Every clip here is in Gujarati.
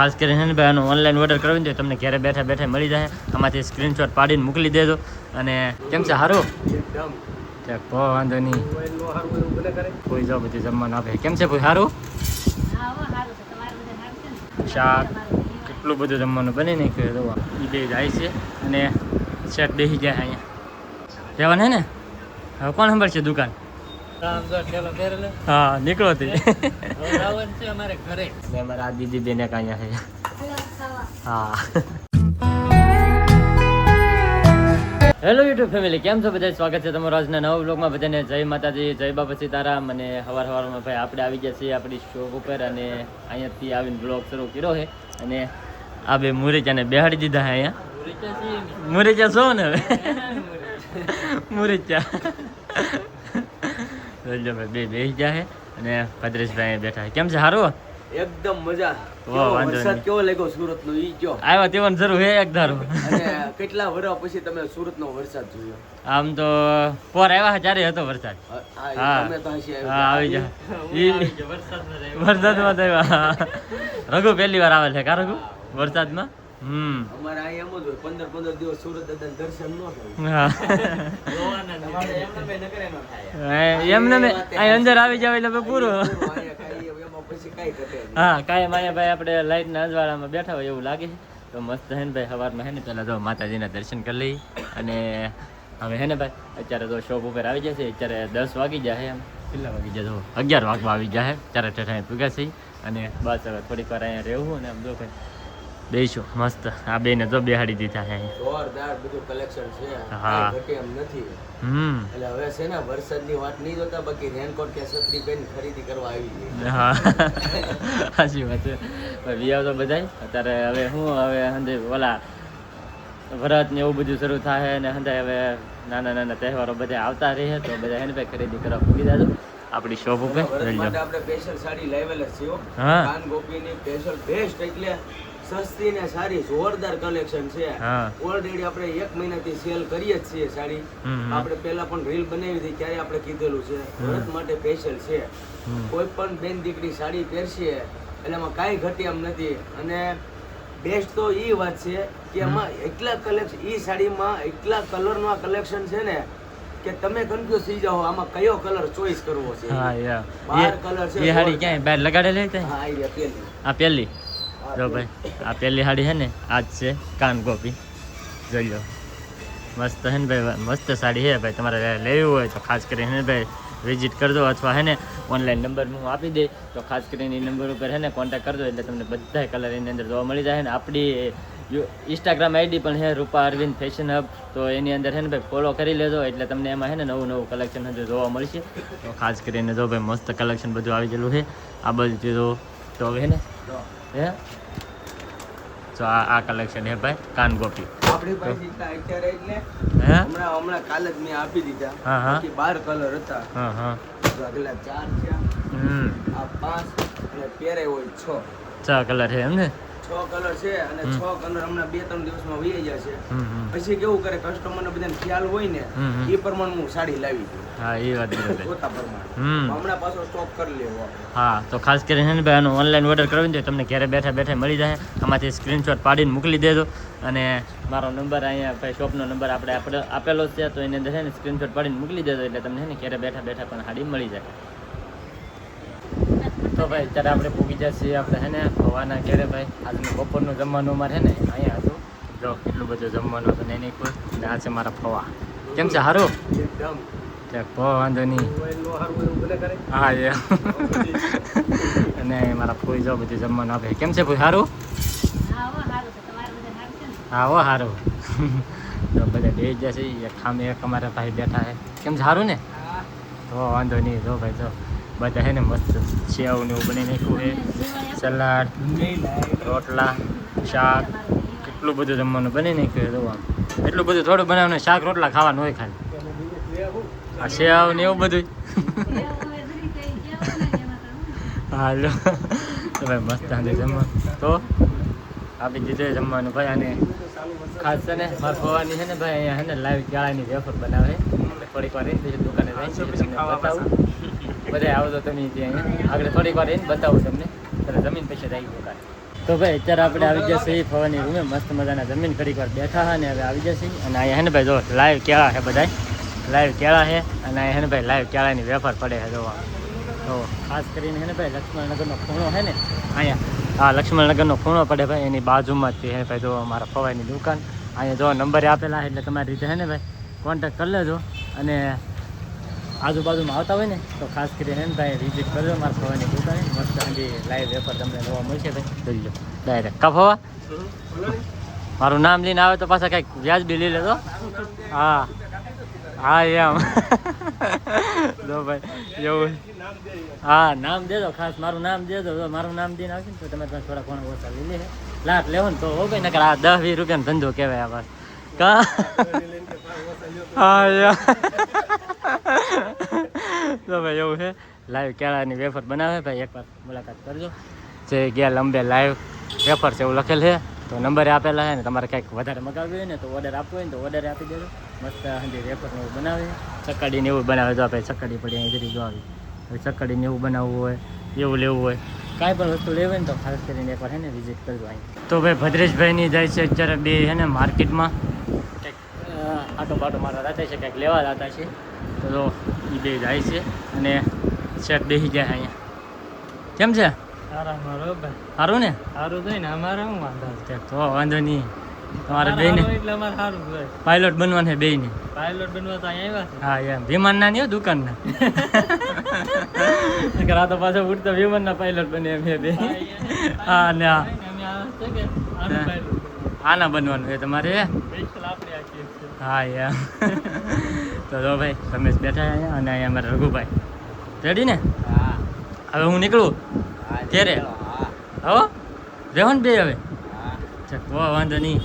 ખાસ કરીને ને ભાઈ આનો ઓનલાઈન ઓર્ડર કરવી તો તમને ઘરે બેઠા બેઠા મળી જાય. આમાંથી સ્ક્રીનશોટ પાડીને મોકલી દેજો. અને કેમ છે સારું? ચાલ કોઈ વાંધો નહીં. કોઈ જો બધી જમવાનું આપે. કેમ છે કોઈ સારું? શાક કેટલું બધું જમવાનું બની નાખ્યું જોવા. એ બે જાય છે અને શેઠ બેસી જાય અહીંયા રહેવાનું હે ને. હવે કોણ સંભાળશે દુકાન? હા નીકળો તે અમારે ઘરે અમારા આ દીદી બેને કાંઈ છે. હા હેલો યુટ્યુબ ફેમિલી, કેમ છો બધા? સ્વાગત છે તમારું આજના નવા બ્લોગમાં. બધાને જય માતાજી, જય બાપા સીતારામ. અને સવારમાં ભાઈ આપણે આવી ગયા છીએ આપણી શોપ ઉપર અને અહીંયાથી આવીને બ્લોગ શરૂ કર્યો છે. અને આ બે મુરીચાને બેહાડી દીધા છે અહીંયા. મુરીચા છો ને હવે? મુરીચા જો ભાઈ બે બેસી ગયા છે અને ભદ્રેશભાઈ બેઠા છે. કેમ છે સારું? એકદમ મજા. વરસાદ કેવો લાગ્યો સુરત નો ઈ કયો? આવ્યા તેવાની જરૂર હે એક ધારો. અને કેટલા વર્ષ પછી તમે સુરત નો વરસાદ જોયો? આમ તો પોર આવ્યા છે ત્યારે હતો વરસાદ. હા તમે તો હશે હા આવી જાય. વરસાદમાં તો આવ્યા. રઘુ પહેલી વાર આવે છે કા રઘુ વરસાદમાં? અમારે અહીં એમ જ હોય 15 દિવસ સુરત દાદા દર્શન ન થાય. એમને અહીં અંદર આવી જાવ એટલે પૂરું. હા કાયમ અહીંયા ભાઈ આપણે લાઈટના અજવાળામાં બેઠા હોય એવું લાગે છે. તો મસ્ત હે ને ભાઈ સવારમાં હે ને પહેલાં જો માતાજીના દર્શન કરી લઈ. અને હવે હે ને ભાઈ અત્યારે તો શોપ ઉપર આવી જશે. અત્યારે 10 વાગી જાય એમ. કેટલા વાગી જાય? 11 વાગવા આવી જાય. ત્યારે ઠેઠા પૂગા છે. અને બસ હવે થોડીક વાર અહીંયા રહેવું અને આમ જો ભાઈ બેસો મસ્ત. આ બેને જો બેહાડી દીધા છે જોરદાર બધું કલેક્શન છે. હા ઘટે એમ નથી. એટલે હવે છે ને વરસાદની વાત નહીં જોતા, બાકી રેનકોટ કે છત્રી પહેરીને ખરીદી કરવા આવી ગઈ. હા સાચી વાત છે. વિયાવ તો બધાય અત્યારે હવે શું હવે હંધે ઓલા વ્રત ને એવું બધું શરૂ થાય અને હંધે હવે નાના નાના તહેવારો બધા આવતા રહે તો બધા એને ભાઈ ખરીદી કરવા પૂરી દાદો આપણી શોપ ઉપર. આપણે સ્પેશિયલ સાડી લાવેલા છે. કાન ગોપીની સ્પેશિયલ બેસ્ટ એટલે સસ્તી ને સારી જોરદાર કલેક્શન છે. ઓલરેડી આપણે 1 મહિનાથી સેલ કરીએ જ છીએ સાડી. આપણે પહેલા પણ રીલ બનાવી હતી ત્યારે આપણે કીધેલું છે વ્રત માટે સ્પેશિયલ છે. કોઈ પણ બેન દીકરી સાડી પહેરશે એટલે એમાં કાંઈ ઘટી એમ નથી. અને બેસ્ટ તો એ વાત છે કે એમાં એટલા કલેક્શન, એ સાડીમાં એટલા કલરનું કલેક્શન છે ને કે તમે કન્ફ્યુઝ થઈ જાઓ આમાં કયો કલર ચોઈસ કરવો છે. હા યાર 12 કલર છે. એ સાડી ક્યાંય બહાર લગાડેલી છે? હા આ પહેલી. આ પહેલી જો ભાઈ આ પહેલી સાડી છે ને આજ છે કાન ગોપી. જોઈ લો મસ્ત છે ને ભાઈ, મસ્ત સાડી છે ભાઈ. તમારે લેવી હોય તો ખાસ કરીને ભાઈ વિઝિટ કરજો અથવા હે ને ઓનલાઈન નંબર હું આપી દે તો ખાસ કરીને એ નંબર ઉપર હે ને કોન્ટેક્ટ કરજો એટલે તમને બધા કલર એની અંદર જોવા મળી જાય. ને આપણી ઇન્સ્ટાગ્રામ આઈડી પણ છે રૂપા અરવિંદ ફેશન હબ. તો એની અંદર છે ને ભાઈ ફોલો કરી લેજો એટલે તમને એમાં છે ને નવું નવું કલેક્શન હજુ જોવા મળશે. તો ખાસ કરીને જો ભાઈ મસ્ત કલેક્શન બધું આવી ગયેલું છે આ બધું. તો હવે ને હે તો આ કલેક્શન હે ભાઈ કાન ગોપી આપણી પાસે અત્યારે એટલે હમણાં કાલે જ મેં આપી દીધા. હા 12 કલર હતા. હા આગલા 4 છે. આ 5 અને પહેરે હોય 6 કલર છે એમ ને? 6 કલર છે અને 6 કલર હમણાં 2-3 દિવસમાં વહી જશે. પછી કેવું કરે કસ્ટમરને બધાને ખ્યાલ હોય ને એ પ્રમાણે હું સાડી લાવી દઉં. હા એ વાત બરાબર. પોતા પ્રમાણે હમણાં પાછો સ્ટોક કરી લેવો. હા તો ખાસ કરીને ભાઈ આનો ઓનલાઈન ઓર્ડર કરવી તો તમને ઘરે બેઠા બેઠા મળી જાય. આમાંથી સ્ક્રીનશોટ પાડીને મોકલી દેજો. અને મારો નંબર અહીંયા ભાઈ શોપનો નંબર આપણે આપેલો છે તો એની અંદર છે ને સ્ક્રીનશોટ પાડીને મોકલી દેજો એટલે તમને ને ઘરે બેઠા બેઠા પણ સાડી મળી જાય. તો ભાઈ અત્યારે આપણે પૂગી જઈએ આપણે હે ને ભવાના ઘરે. ભાઈ આજનું બપોરનું જમવાનું અમારે છે ને અહીંયા હતું. જો કેટલું બધું જમવાનું હતું નહીં કોઈ. અને આ છે મારા ફવા. કેમ છે સારું? એકદમ વાંધો નહીં. હા એ અને મારા ફૂઈ જો બધું જમવાનું આપે. કેમ છે ફૂઈ સારું? હા હો સારું. તો બધા બે જશે એક ખામે એક અમારા ભાઈ બેઠા છે. કેમ છે સારું ને? તો વાંધો નહીં. જો ભાઈ જો બધા છે ને મસ્ત સેવ ને એવું બની નાખ્યું છે. સલાડ, રોટલા, શાક કેટલું બધું જમવાનું બની નાખ્યું છે. જોવા એટલું બધું થોડું બનાવવાનું, શાક રોટલા ખાવાનું હોય ખાલી. આ સેવ ને એવું બધું. હાલો તો ભાઈ મસ્ત આજે જમવાનું તો આપી દીધું જમવાનું ભાઈ. અને ખાસ છે ને મારા ફવાની છે ને ભાઈ અહીંયા છે ને લાઈવ કેળાની વેફર બનાવે. થોડીક વાર રહીને પછી દુકાને જઈને તમને બતાવું. બધા આવો તો તમે ત્યાં આગળ થોડીક વાર રહીને બતાવું તમને. ત્યારે જમીન પછી આવી દુકાન. તો તો ભાઈ અત્યારે આપણે આવી જશે ફવાની રૂમે મસ્ત મજાના જમીન ઘડીક વાર બેઠા હા ને હવે આવી જશે અને અહીંયા હે ને ભાઈ જો લાઈવ કેળા છે બધા લાઈવ કેળા છે અને અહીંયા હે ને ભાઈ લાઈવ કેળાની વેફર પડે છે જોવા તો ખાસ કરીને હે ને ભાઈ લક્ષ્મણનગરનો ખૂણો છે ને અહીંયા હા લક્ષ્મણનગરનો ખૂણો પડે ભાઈ એની બાજુમાં જ હે ભાઈ જો મારા ફવાઈની દુકાન અહીંયા જો નંબરે આપેલા એટલે તમારી રીતે હે ને ભાઈ કોન્ટેક્ટ કરી લેજો અને આજુબાજુમાં આવતા હોય ને તો ખાસ કરીને ને ભાઈ વિઝિટ કરજો મારા ફવાની દુકાને મસ્ત હજી લાઈવ વેફર તમને જોવા મળશે ભાઈ જોઈ લો ડાયરેક્ટ કા ફવા મારું નામ લઈને આવે તો પાછા કંઈક વ્યાજ બી લઈ લેજો હા હા એમ જો ભાઈ એવું હા નામ દેજો ખાસ મારું નામ દેજો જો મારું નામ દઈને આવશે ને તો તમે થોડા ઘણા ઓછા લઈ લે લાખ લેવો ને તો હો ભાઈ નકર આ 10-20 રૂપિયાનો ધંધો કહેવાય આ વાત કા હા તો ભાઈ એવું છે લાઈવ કેળાની વેફર બનાવે ભાઈ એકવાર મુલાકાત કરજો જે ગયા લંબે લાઈવ વેફર છે એવું લખેલ છે તો નંબરે આપેલા છે ને તમારે કંઈક વધારે મગાવ્યું હોય ને તો ઓર્ડર આપવો હોય ને તો ઓર્ડર આપી દેજો મસ્ત હંજી વેફરને એવું બનાવે ચક્કડીને એવું બનાવે જો આપણે ચક્કડી પડી અહીં જરી જો આવી ચક્કડીને એવું બનાવવું હોય એવું લેવું હોય કાંઈ પણ વસ્તુ લેવી હોય ને તો ખાસ કરીને એકવાર છે ને વિઝિટ કરજો અહીં તો ભાઈ ભદ્રેશભાઈની જાય છે અત્યારે બે છે ને માર્કેટમાં કંઈક આટો બાટો મારા રાતે છે કંઈક લેવા જતા છે તો જો એ બે જાય છે અને શેઠ બેસી જાય અહીંયા કેમ છે સારું ને સારું થઈને અમારે શું વાંધો તો વાંધો નહીં તમારે બેને એટલે અમારે સારું પાયલોટ બનવાનું છે બેને પાયલોટ બનવા તો અહીંયા આવ્યા હા એમ વિમાનના નહીં દુકાનના આ તો પાછો ઉડતા વિમાનના પાયલોટ બને એમ બે હા ને આના બનવાનું છે તમારે હા એમ તો જો ભાઈ રમેશ બેઠા અહીંયા અને અહીંયા અમારે રઘુભાઈ રેડી ને હવે હું નીકળું ક્યારે હો રહેવો ને બે હવે વાંધો નહીં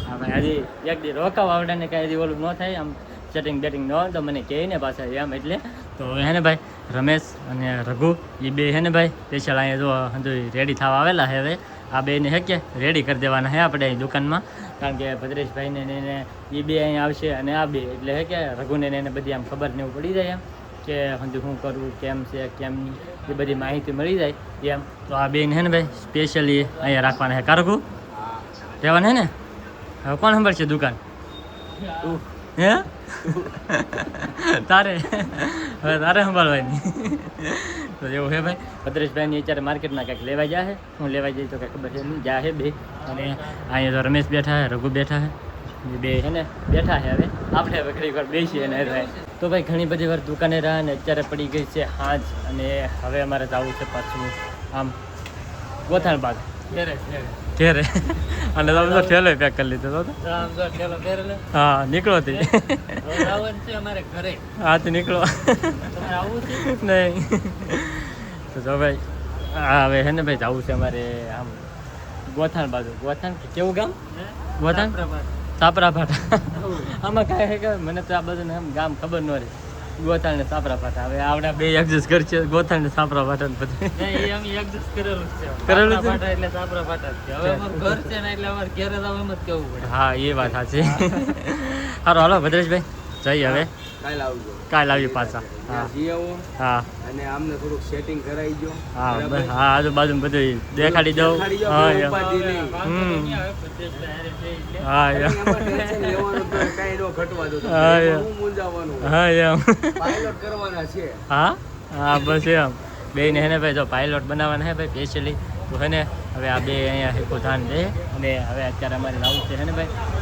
હા ભાઈ હજી એક દી રોકાવ આવડે ને કાંઈ હજી ઓલું ન થાય આમ સેટિંગ બેટિંગ ન હોય તો મને કહે ને પાછા એમ એટલે તો હે ને ભાઈ રમેશ અને રઘુ એ બે હે ને ભાઈ સ્પેશિયલ અહીંયા જો રેડી થવા આવેલા છે હવે આ બેને હે કે રેડી કરી દેવાના છે આપણે અહીં દુકાનમાં કારણ કે ભદ્રેશભાઈને એને એ બે અહીંયા આવશે અને આ બે એટલે હે કે રઘુને એને બધી આમ ખબર ને એવું પડી જાય એમ કે હજુ શું કરવું કેમ છે કેમ નહીં એ બધી માહિતી મળી જાય એમ તો આ બેન હે ને ભાઈ સ્પેશિયલી અહીંયા રાખવાના છે કારગુ રહેવાના હે ને હવે કોણ સંભાળશે દુકાન હે તારે હવે તારે સંભાળવાની તો એવું છે ભાઈ ભદ્રેશભાઈની અત્યારે માર્કેટમાં કંઈક લેવા જાય છે હું લેવા જઈ તો કંઈ ખબર છે નહીં જાય છે બે અને અહીંયા તો રમેશ બેઠા છે રઘુ બેઠા છે એ બે છે ને બેઠા છે હવે આપણે હવે ઘણી વાર બેસીએ અને તો ભાઈ ઘણી બધી વાર દુકાને રહ્યા અને અત્યારે પડી ગઈ છે હાંજ અને હવે અમારે જવું છે પાછું આમ ગોથાણ બાગ ઘેરે અને તમે તો ઠેલો પેક કરી લીધો તો હા નીકળો તે હા તો નીકળો નહીં તો જો ભાઈ હા હવે હે ને ભાઈ જવું છે અમારે આમ ગોથાણ બાજુ ગોથાણ કેવું ગામ ગોથાણ સાપરાપાટા આમાં કાંઈ છે કે મને તો આ બધું આમ ગામ ખબર ન રહી ગોથાણ ને સાપરાપાટા હવે આવડા બે એડજસ્ટ કરશે ગોથાણ ને સાપરાપાટા ને બધું કરેલું છે એટલે સાપરાપાટા હવે અમારું ઘર છે ને એટલે અમારે ઘરે જવું એમ જ કેવું પડે હા એ વાત સાચી સારું હાલો ભદ્રેશભાઈ જઈએ હવે કાલ આવી પાછા હા અને આમને થોડુંક સેટિંગ કરાવી દો હા હા આજુબાજુ બધું દેખાડી દઉં હા હા હા હા બસ એમ બેને હે ને ભાઈ જો પાયલોટ બનાવવાના હે ભાઈ સ્પેશિયલી તો હે ને હવે આ બે અહીંયા હેકો ધાન દે અને હવે અત્યારે અમારે લાવું છે હે ને ભાઈ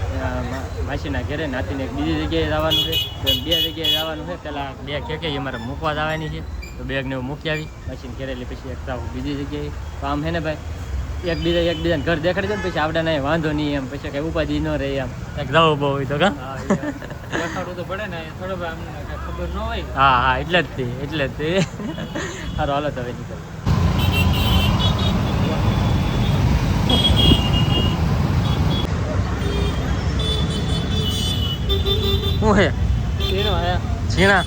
માસીના ઘરે નાતીને બીજી જગ્યાએ જવાનું છે બે જગ્યાએ જવાનું છે પહેલાં બે કે અમારે મૂકવા જવાની છે તો બેગને એવું મૂકી આવી માસીને ઘરે એટલે પછી એક બીજી જગ્યાએ તો આમ હે ને ભાઈ એકબીજાને ઘર દેખાડી દે ને પછી આપણે નહીં વાંધો નહીં એમ પછી કંઈ ઉપાધિ ન રહે એમ કંઈક જવું બહુ હોય તો કા દેખાડવું તો પડે ને થોડો ખબર ન હોય હા હા એટલે જ તે સારું હાલો તો હવે નીકળ શું હે ઝીણા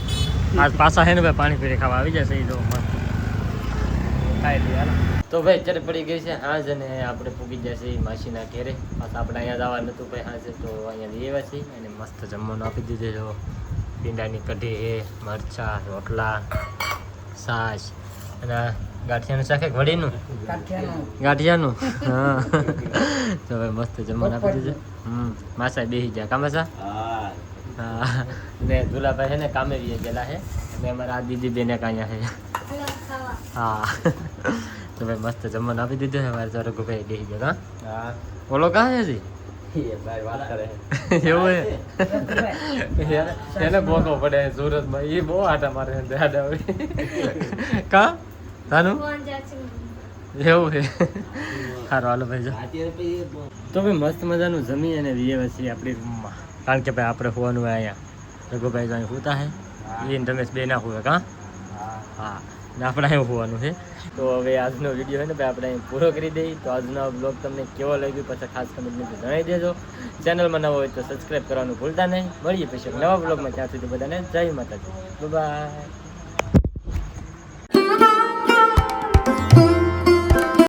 આજ પાછા હે ને ભાઈ પાણી પીને ખાવા આવી જશે એ તો મસ્ત ખાઈ લઈએ તો ભાઈ અત્યારે પડી ગઈ છે હાજ અને આપણે પૂગી જશે માસીના ઘેરે પાછા આપણે અહીંયા જવાનું હતું ભાઈ હાજે તો અહીંયા લઈ આવ્યા છીએ અને મસ્ત જમવાનું આપી દીધું જો ભીંડાની કઢી હે મરચાં રોટલા છાશ અને ગાંઠિયાનું શાક વડીનું ગાંઠિયાનું હા તો હવે મસ્ત જમવાનું આપી દીધું માસા બેસી ગયા કા માસા હા ને દુલાભાઈ છે ને કામે ગયેલા છે અને અમારા આ દીદી બેને કાંયા છે હા તો ભાઈ મસ્ત જમવાનું આપી દીધું છે મારે તો રઘુભાઈ બેસી ગયા હા ઓલો કાં છે એવું એને ભોગવો પડે સુરતમાં એ બહુ આટા મારે દાદા કા તાનું એવું છે સારું હાલો ભાઈ જો તો ભાઈ મસ્ત મજાનું જમી અને રહીએ છીએ આપણી રૂમમાં કારણ કે ભાઈ આપણે હોવાનું હોય અહીંયા રઘુભાઈ અહીં હોતા હે એને રમેશ બે ના હોય કાં હા ને આપણે અહીં હોવાનું છે તો હવે આજનો વિડીયો છે ને ભાઈ આપણે અહીં પૂરો કરી દઈએ તો આજનો બ્લોગ તમને કેવો લાગ્યો પછી ખાસ કમેન્ટમાં જણાવી દેજો ચેનલમાં નવો હોય તો સબસ્ક્રાઈબ કરવાનું ભૂલતા નહીં મળીએ પછી નવા બ્લોગમાં ત્યાં સુધી બધાને જય માતાજી બાય.